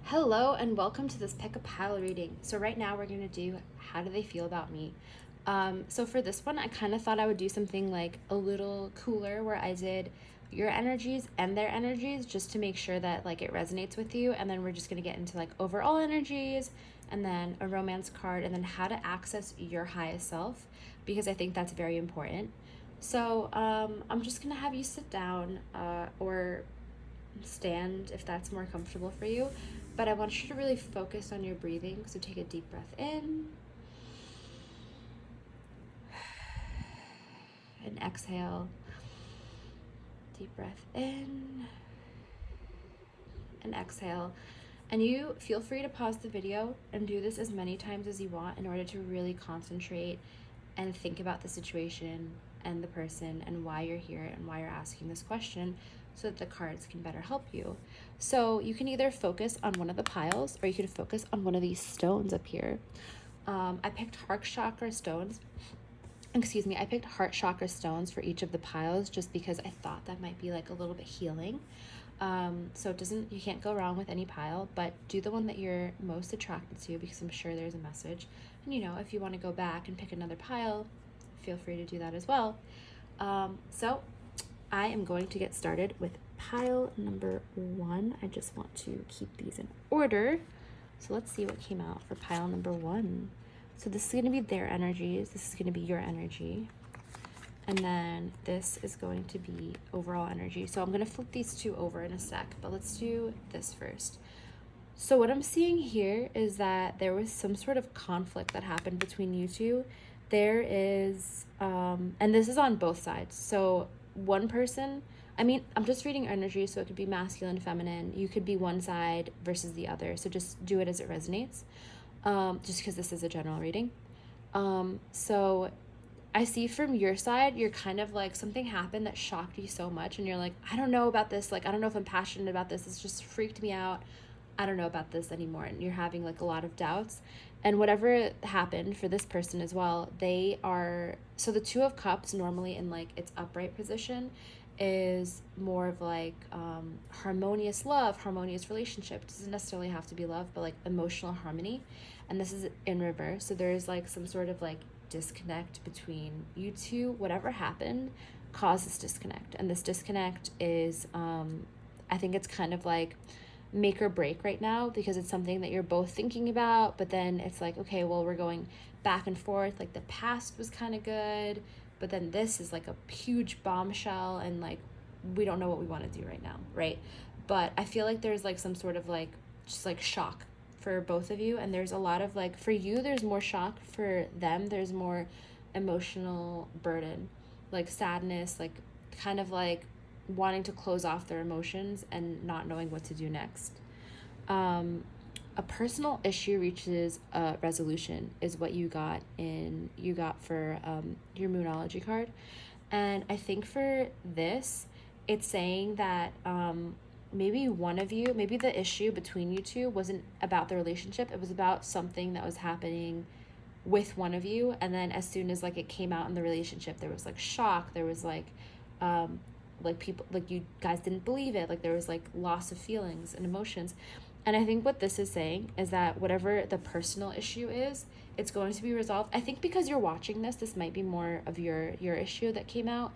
Hello and welcome to this pick a pile reading. So right now we're going to do how do they feel about me. So for this one, I kind of thought I would do something like a little cooler where I did your energies and their energies just to make sure that like it resonates with you. And then we're just going to get into like overall energies and then a romance card and then how to access your highest self, because I think that's very important. So I'm just going to have you sit down or stand if that's more comfortable for you, but I want you to really focus on your breathing. So take a deep breath in and exhale. Deep breath in and exhale. And you feel free to pause the video and do this as many times as you want in order to really concentrate and think about the situation and the person and why you're here and why you're asking this question, so that the cards can better help you. So you can either focus on one of the piles or you can focus on one of these stones up here. I picked heart chakra stones. I picked heart chakra stones for each of the piles just because I thought that might be like a little bit healing. So you can't go wrong with any pile, but do the one that you're most attracted to, because I'm sure there's a message. And if you want to go back and pick another pile, feel free to do that as well. So I am going to get started with pile number 1. I just want to keep these in order. So let's see what came out for pile number 1. So this is going to be their energies. This is going to be your energy. And then this is going to be overall energy. So I'm going to flip these two over in a sec, but let's do this first. So what I'm seeing here is that there was some sort of conflict that happened between you two. There is, and this is on both sides. So one person, I'm just reading energy, so it could be masculine, feminine. You could be one side versus the other. So just do it as it resonates, just because this is a general reading. So I see from your side, you're kind of like something happened that shocked you so much. And you're like, I don't know about this. Like, I don't know if I'm passionate about this. It's just freaked me out. I don't know about this anymore. And you're having like a lot of doubts. And whatever happened for this person as well, so the Two of Cups normally in like its upright position is more of like harmonious love, harmonious relationship. It doesn't necessarily have to be love, but like emotional harmony. And this is in reverse. So there's like some sort of like disconnect between you two. Whatever happened caused this disconnect. And this disconnect is, I think it's kind of like make or break right now, because it's something that you're both thinking about, but then it's like, okay, well, we're going back and forth. Like the past was kind of good, but then this is like a huge bombshell, and like we don't know what we want to do right now, right? But I feel like there's like some sort of like just like shock for both of you, and there's a lot of like, for you there's more shock, for them there's more emotional burden, like sadness, like kind of like wanting to close off their emotions and not knowing what to do next. A personal issue reaches a resolution is what you got for your Moonology card. And I think for this, it's saying that maybe the issue between you two wasn't about the relationship. It was about something that was happening with one of you. And then as soon as like it came out in the relationship, there was like shock. There was like people, like you guys didn't believe it. Like there was like loss of feelings and emotions. And I think what this is saying is that whatever the personal issue is, it's going to be resolved. I think because you're watching this might be more of your issue that came out.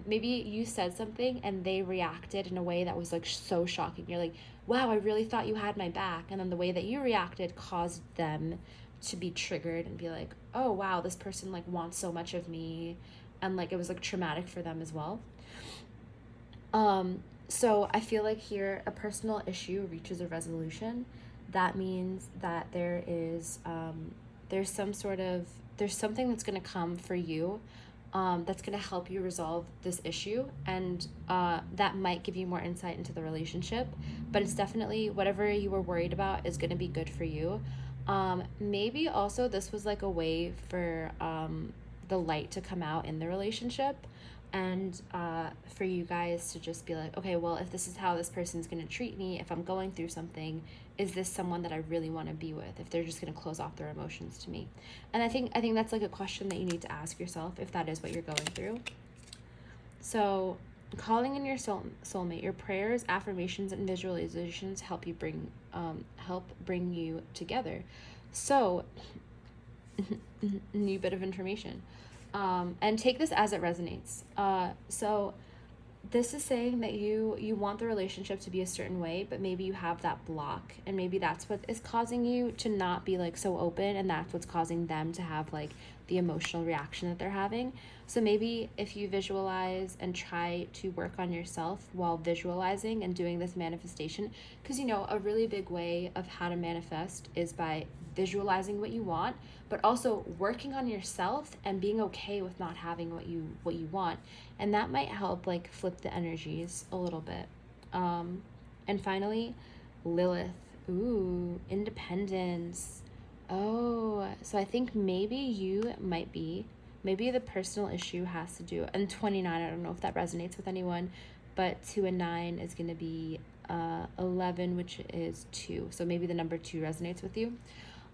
Maybe you said something and they reacted in a way that was like so shocking. You're like, wow, I really thought you had my back. And then the way that you reacted caused them to be triggered and be like, oh wow, this person like wants so much of me. And like it was like traumatic for them as well. So I feel like here a personal issue reaches a resolution. That means that there is there's something that's going to come for you that's going to help you resolve this issue, and that might give you more insight into the relationship. But it's definitely whatever you were worried about is going to be good for you. Maybe also this was like a way for the light to come out in the relationship, and for you guys to just be like, okay, well, if this is how this person's going to treat me, if I'm going through something, is this someone that I really want to be with, if they're just going to close off their emotions to me? And I think that's like a question that you need to ask yourself if that is what you're going through. So calling in your soulmate. Your prayers, affirmations, and visualizations help bring you together. So, new bit of information, and take this as it resonates. So this is saying that you want the relationship to be a certain way, but maybe you have that block, and maybe that's what is causing you to not be like so open, and that's what's causing them to have like the emotional reaction that they're having. So maybe if you visualize and try to work on yourself while visualizing and doing this manifestation, because a really big way of how to manifest is by visualizing what you want, but also working on yourself and being okay with not having what you want. And that might help like flip the energies a little bit. And finally, Lilith. Ooh, independence. Oh, so I think maybe the personal issue has to do, and 29, I don't know if that resonates with anyone, but 2 and 9 is going to be 11, which is 2. So maybe the number 2 resonates with you.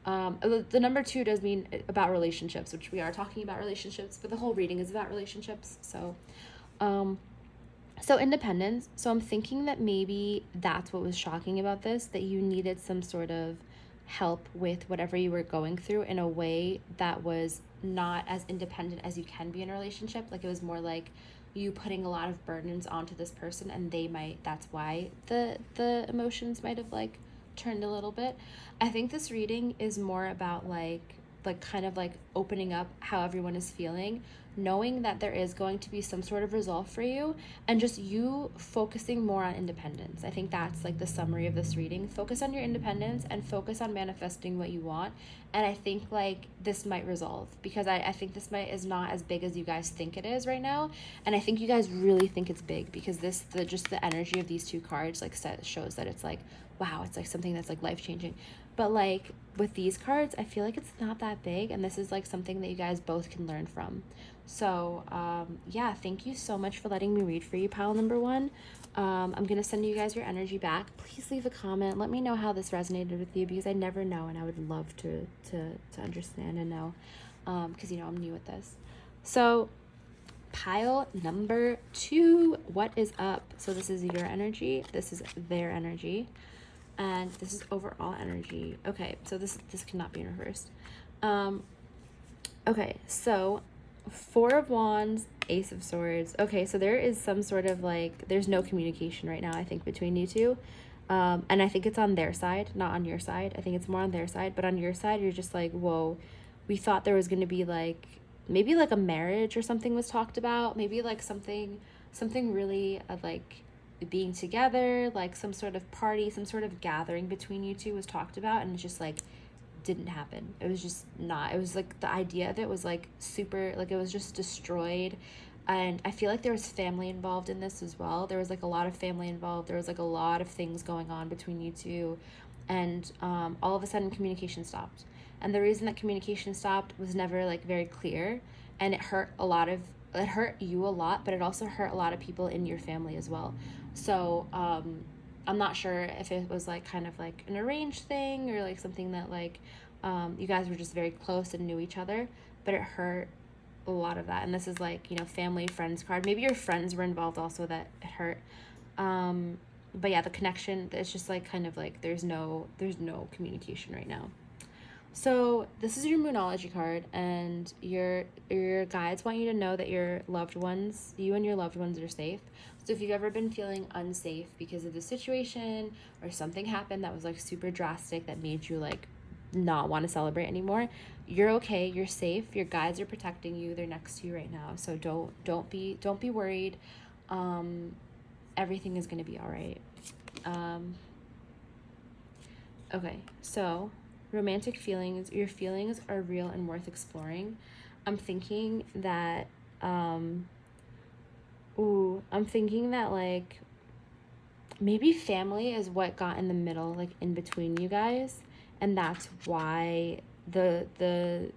The number 2 does mean about relationships, which we are talking about relationships, but the whole reading is about relationships. So independence. So I'm thinking that maybe that's what was shocking about this, that you needed some sort of help with whatever you were going through in a way that was not as independent as you can be in a relationship. Like it was more like you putting a lot of burdens onto this person, and that's why the emotions might have like turned a little bit. I think this reading is more about like kind of like opening up how everyone is feeling, knowing that there is going to be some sort of resolve for you, and just you focusing more on independence. I think that's like the summary of this reading. Focus on your independence and focus on manifesting what you want. And I think like this might resolve, because I think this is not as big as you guys think it is right now. And I think you guys really think it's big, because just the energy of these 2 cards like shows that it's like, wow, it's like something that's like life-changing. But like with these cards, I feel like it's not that big, and this is like something that you guys both can learn from. So yeah, thank you so much for letting me read for you, pile number 1. I'm gonna send you guys your energy back. Please leave a comment, let me know how this resonated with you, because I never know, and I would love to understand and know, because I'm new at this. So pile number 2, what is up? So this is your energy, this is their energy, and this is overall energy. Okay, so this cannot be in reverse. Okay, so 4 of Wands, Ace of Swords. Okay, so there is some sort of like, there's no communication right now, I think, between you two. And I think it's on their side, not on your side. I think it's more on their side, but on your side, you're just like, whoa, we thought there was going to be like, maybe like a marriage or something was talked about. Maybe like something really like being together, like some sort of party, some sort of gathering between you two was talked about, and it's just like didn't happen. It was just not. It was like the idea of it was like super, like it was just destroyed. And I feel like there was family involved in this as well. There was like a lot of family involved. There was like a lot of things going on between you two, and all of a sudden communication stopped. And the reason that communication stopped was never like very clear, and it hurt you a lot, but it also hurt a lot of people in your family as well. So I'm not sure if it was like kind of like an arranged thing, or like something that like you guys were just very close and knew each other, but it hurt a lot of that. And this is like, you know, family, friends card. Maybe your friends were involved also, that it hurt. But yeah, the connection, it's just like kind of like there's no communication right now. So this is your Moonology card, and your guides want you to know that you and your loved ones are safe. So if you've ever been feeling unsafe because of the situation, or something happened that was like super drastic that made you like not want to celebrate anymore, you're okay, you're safe, your guides are protecting you, they're next to you right now. So don't be worried. Everything is going to be all right. Okay, so romantic feelings, your feelings are real and worth exploring. I'm thinking that like maybe family is what got in the middle, like in between you guys, and that's why the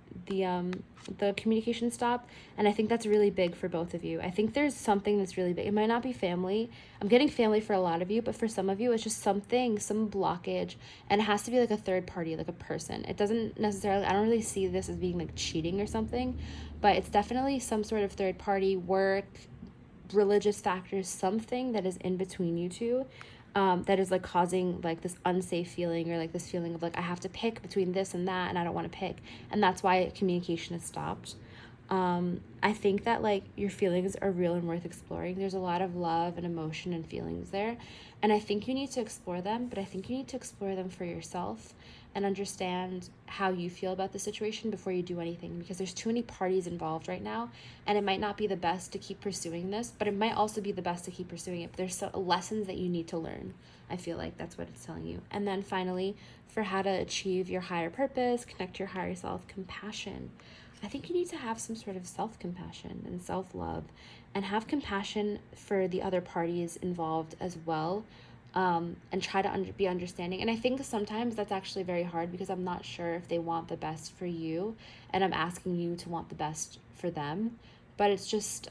communication stopped. And I think that's really big for both of you. I think there's something that's really big. It might not be family. I'm getting family for a lot of you, but for some of you, it's just some blockage, and it has to be like a third party, like a person. It doesn't necessarily, I don't really see this as being like cheating or something, but it's definitely some sort of third party, work, religious factors, something that is in between you two, that is like causing like this unsafe feeling, or like this feeling of like I have to pick between this and that, and I don't want to pick, and that's why communication has stopped. I think that like your feelings are real and worth exploring. There's a lot of love and emotion and feelings there, and I think you need to explore them, but I think you need to explore them for yourself and understand how you feel about the situation before you do anything, because there's too many parties involved right now, and it might not be the best to keep pursuing this, but it might also be the best to keep pursuing it. But there's lessons that you need to learn. I feel like that's what it's telling you. And then finally, for how to achieve your higher purpose, connect to your higher self, compassion. I think you need to have some sort of self-compassion and self-love, and have compassion for the other parties involved as well, and try to be understanding. And I think sometimes that's actually very hard, because I'm not sure if they want the best for you, and I'm asking you to want the best for them. But it's just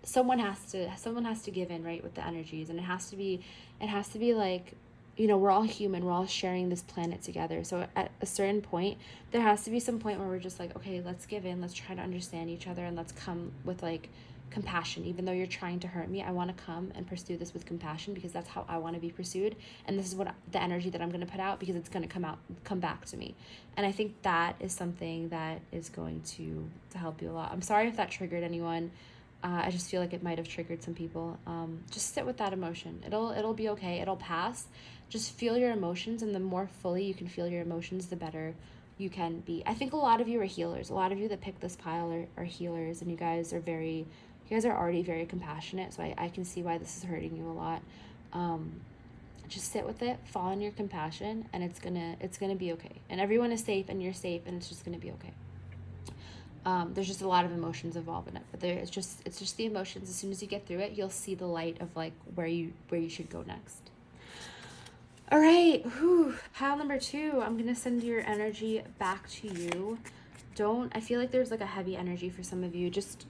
someone has to give in, right, with the energies, and it has to be like, you know, we're all human, we're all sharing this planet together. So at a certain point, there has to be some point where we're just like, okay, let's give in, let's try to understand each other, and let's come with like compassion. Even though you're trying to hurt me, I want to come and pursue this with compassion, because that's how I want to be pursued, and this is what the energy that I'm going to put out, because it's going to come back to me. And I think that is something that is going to help you a lot. I'm sorry if that triggered anyone. I just feel like it might have triggered some people. Just sit with that emotion. It'll be okay. It'll pass. Just feel your emotions, and the more fully you can feel your emotions, the better you can be. I think a lot of you are healers. A lot of you that pick this pile are healers, and you guys are already very compassionate. So I can see why this is hurting you a lot. Just sit with it, fall in your compassion, and it's gonna be okay. And everyone is safe, and you're safe, and it's just gonna be okay. There's just a lot of emotions involved in it, but it's just the emotions. As soon as you get through it, you'll see the light of like where you should go next. All right, pile number 2. I'm gonna send your energy back to you. I feel like there's like a heavy energy for some of you. Just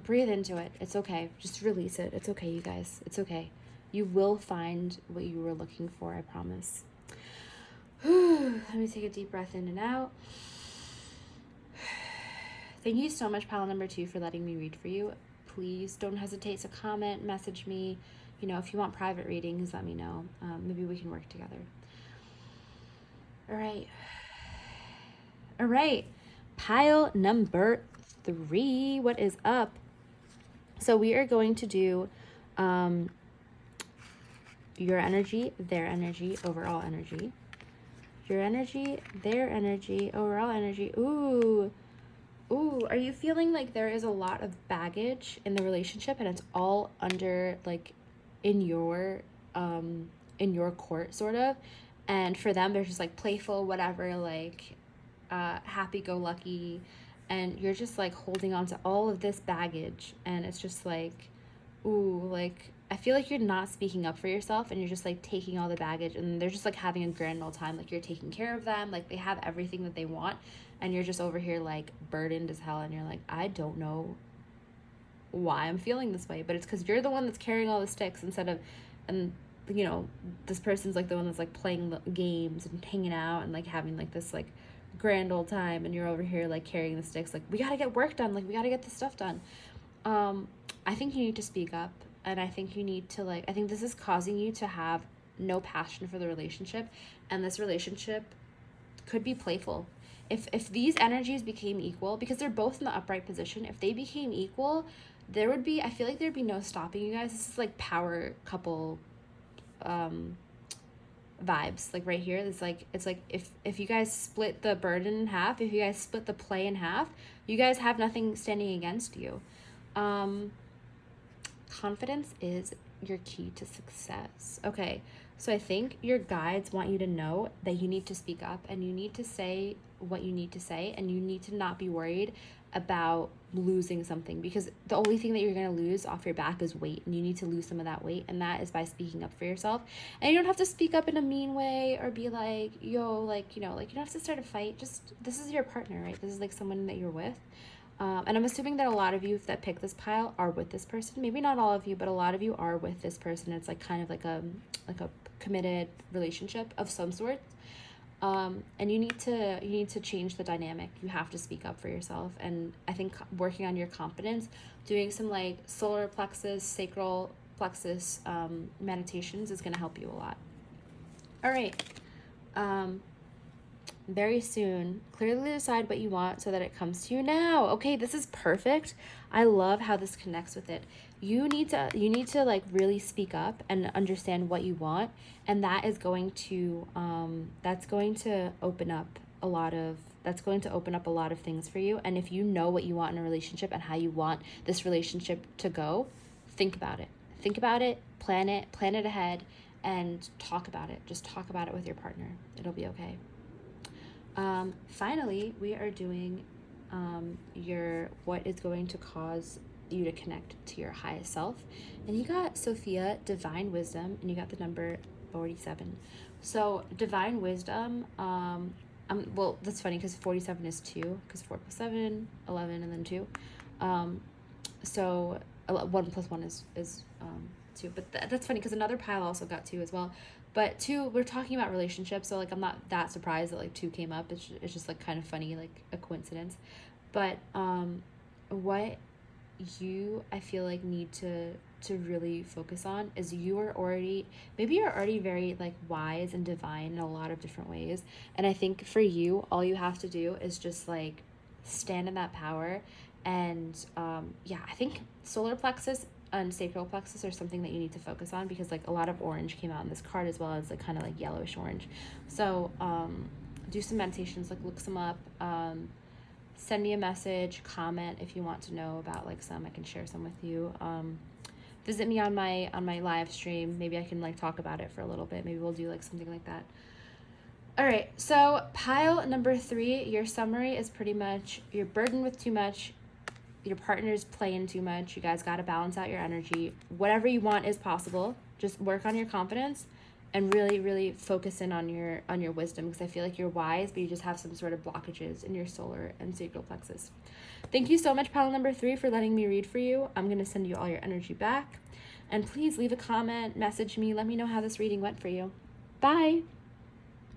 breathe into it. It's okay. Just release it. It's okay, you guys. It's okay. You will find what you were looking for, I promise. Let me take a deep breath in and out. Thank you so much, pile number 2, for letting me read for you. Please don't hesitate to comment, message me. You know, if you want private readings, let me know. Maybe we can work together. All right. Pile number 3. What is up? So we are going to do your energy, their energy, overall energy. Your energy, their energy, overall energy. Ooh, are you feeling like there is a lot of baggage in the relationship, and it's all under like in your court, sort of? And for them, they're just like playful, whatever, like happy-go-lucky, and you're just like holding on to all of this baggage, and it's just like, like I feel like you're not speaking up for yourself, and you're just like taking all the baggage, and they're just like having a grand old time. Like you're taking care of them, like they have everything that they want, and you're just over here like burdened as hell, and you're like, I don't know why I'm feeling this way, but it's because you're the one that's carrying all the sticks, and you know, this person's like the one that's like playing the games and hanging out and like having like this like grand old time, and you're over here like carrying the sticks, like we gotta get work done, like we gotta get this stuff done. I think you need to speak up, and I think you need to I think this is causing you to have no passion for the relationship, and this relationship could be playful. If these energies became equal, because they're both in the upright position, if they became equal, I feel like there'd be no stopping you guys. This is like power couple vibes, like right here. It's like if you guys split the burden in half, if you guys split the play in half, you guys have nothing standing against you. Confidence is your key to success. Okay, so I think your guides want you to know that you need to speak up, and you need to say what you need to say, and you need to not be worried about losing something, because the only thing that you're going to lose off your back is weight, and you need to lose some of that weight, and that is by speaking up for yourself. And you don't have to speak up in a mean way or be like, yo, like, you know, like you don't have to start a fight. Just, this is your partner, right? This is like someone that you're with. And I'm assuming that a lot of you that pick this pile are with this person. Maybe not all of you, but a lot of you are with this person. It's like kind of like a committed relationship of some sort. And you need to change the dynamic. You have to speak up for yourself. And I think working on your confidence, doing some like solar plexus, sacral plexus meditations is going to help you a lot. All right. Very soon, clearly decide what you want so that it comes to you now. Okay, this is perfect. I love how this connects with it. You need to like really speak up and understand what you want, and that's going to open up a lot of things for you. And if you know what you want in a relationship and how you want this relationship to go, think about it, plan it ahead, and talk about it. Just talk about it with your partner. It'll be okay. Finally, we are doing what is going to cause you to connect to your highest self. And you got Sophia, Divine Wisdom, and you got the number 47. So Divine Wisdom, well, that's funny because 47 is 2, because 4 plus 7, 11, and then 2. So 1 plus 1 is 2. But that's funny because another pile also got 2 as well. But 2, we're talking about relationships, so like I'm not that surprised that like 2 came up. It's just like kind of funny, like a coincidence. But what you, I feel like, need to really focus on is you're already very like wise and divine in a lot of different ways. And I think for you, all you have to do is just like stand in that power. And I think solar plexus and sacral plexus are something that you need to focus on, because like a lot of orange came out in this card, as well as like kind of like yellowish orange. So do some meditations, like look some up, send me a message, comment if you want to know about like some. I can share some with you. Visit me on my live stream. Maybe I can like talk about it for a little bit. Maybe we'll do like something like that. All right, so pile number 3, your summary is pretty much you're burdened with too much, your partner's playing too much, you guys got to balance out your energy. Whatever you want is possible. Just work on your confidence and really, really focus in on your wisdom, because I feel like you're wise, but you just have some sort of blockages in your solar and sacral plexus. Thank you so much, pile number 3, for letting me read for you. I'm going to send you all your energy back. And please leave a comment, message me, let me know how this reading went for you. Bye!